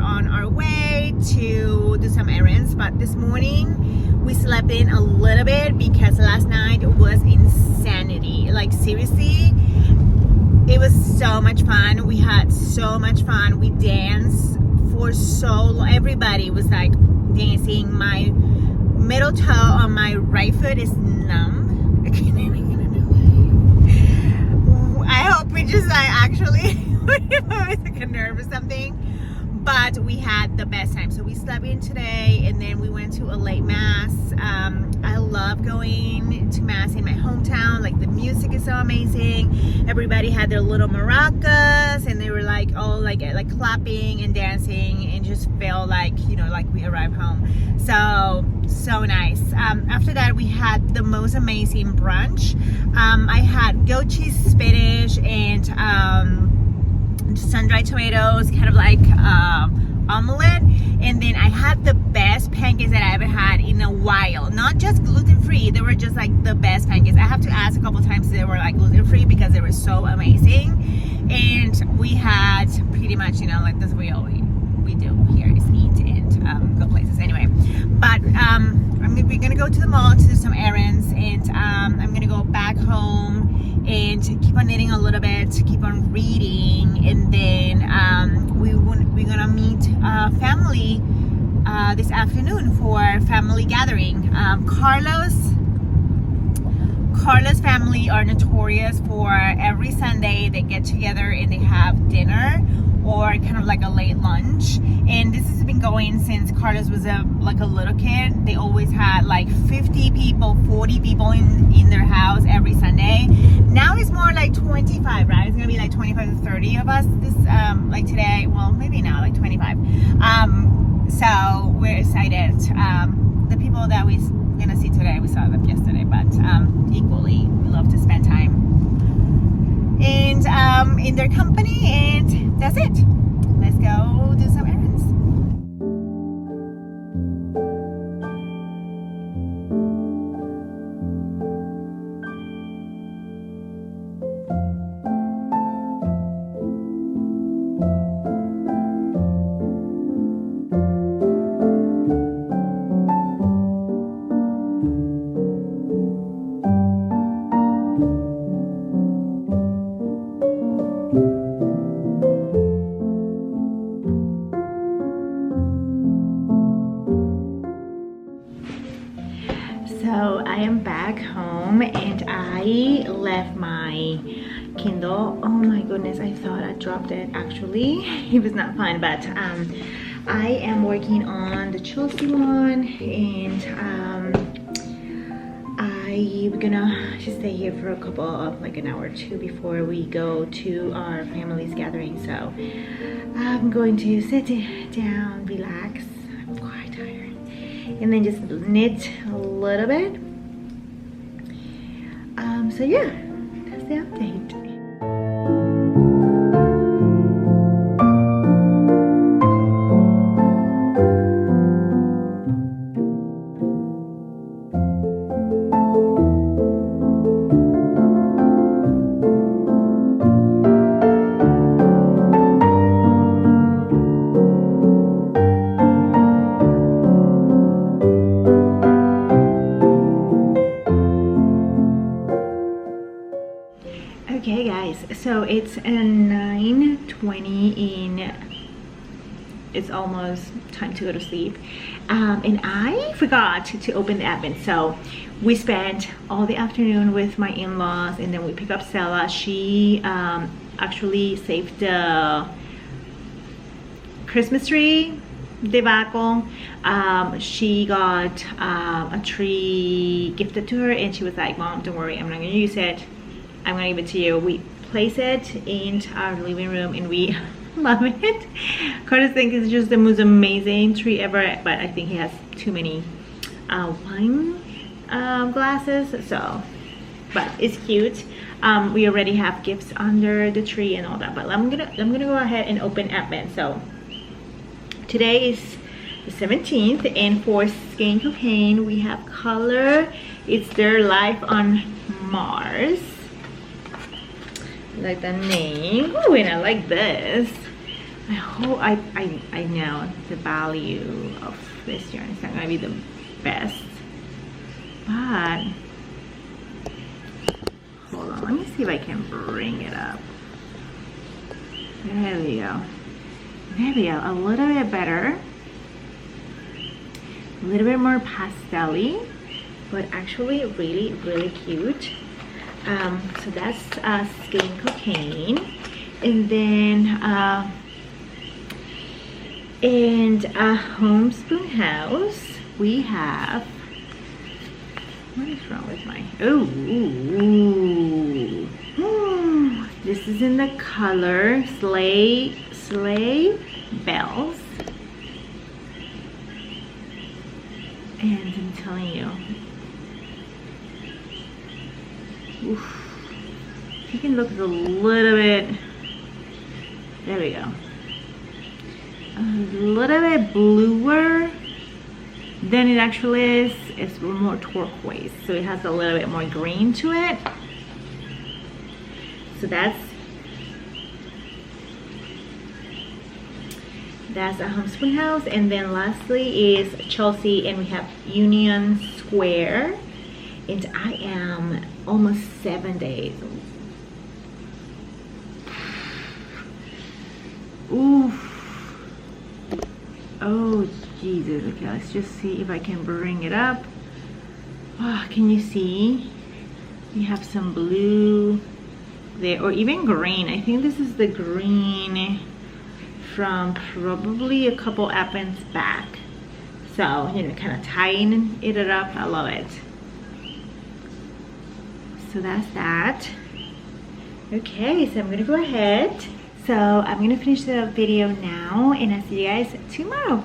on our way to do some errands, but this morning we slept in a little bit because last night was insanity. Like seriously, it was so much fun. We had so much fun. We danced for so long. Everybody was like dancing. My middle toe on my right foot is numb. I hope we just actually it was like a nerve or something, but we had the best time. So we slept in today and then we went to a late mass. I love going to mass in my hometown. Like the music is so amazing. Everybody had their little maracas and they were like all like clapping and dancing and just felt like, you know, like we arrived home. So nice. After that we had the most amazing brunch. I had goat cheese, spinach, and sun-dried tomatoes, kind of like omelet, and then I had the best pancakes that I ever had in a while. Not just gluten-free, they were just like the best pancakes. I have to ask a couple times if they were like gluten-free because they were so amazing. And we had pretty much, you know, like that's what we do here is eat and go places anyway. But we're gonna go to the mall to do some errands, and I'm gonna go back home and keep on knitting a little bit, keep on reading, and then we're gonna meet family this afternoon for family gathering. Carla's family are notorious for every Sunday they get together and they have dinner or kind of like a late lunch, and this has been going since Carlos was a little kid. They always had like 50 people, 40 people in their house every Sunday. Now it's more like 25, right? It's gonna be like 25 to 30 of us this like today. Well, maybe now like 25. So we're excited. The people that we're gonna see today, we saw them yesterday, but equally we love to spend time and in their company, and that's it. Let's go do some errands. So I am back home and I left my Kindle. Oh my goodness, I thought I dropped it. Actually, it was not fun, but I am working on the Chelsea one, and we're gonna just stay here for a couple of like an hour or two before we go to our family's gathering. So I'm going to sit down, relax. I'm quite tired, and then just knit a little bit. So yeah, that's the update. Okay guys, so it's 9:20 in, it's almost time to go to sleep, and I forgot to open the advent. So we spent all the afternoon with my in-laws, and then we picked up Stella. She actually saved the Christmas tree debacle. She got a tree gifted to her, and she was like, "Mom, don't worry, I'm not gonna use it. I'm gonna give it to you." We place it in our living room and we love it. Curtis thinks it's just the most amazing tree ever, but I think he has too many wine glasses, so, but it's cute. We already have gifts under the tree and all that, but I'm gonna go ahead and open advent. So today is the 17th, and for Skin Cocaine we have color. It's their Life on Mars. Like the name. Ooh, and I like this. I hope I know the value of this yarn. It's not gonna be the best, but hold on, let me see if I can bring it up. There we go. There we go. A little bit better. A little bit more pastel-y, but actually really, really cute. So that's Skin Cocaine. And then Homespun House, we have, what is wrong with my, this is in the color Sleigh Bells. And I'm telling you, oof, you can look a little bit, there we go, a little bit bluer than it actually is. It's more turquoise, so it has a little bit more green to it. So that's a Homespun House. And then lastly is Chelsea, and we have Union Square, and I am almost 7 days. Oof. Oh Jesus. Okay, let's just see if I can bring it up. Oh, can you see? We have some blue there, or even green. I think this is the green from probably a couple events back. So, you know, kind of tying it up. I love it. So that's that. Okay, so I'm gonna go ahead. So I'm gonna finish the video now, and I'll see you guys tomorrow.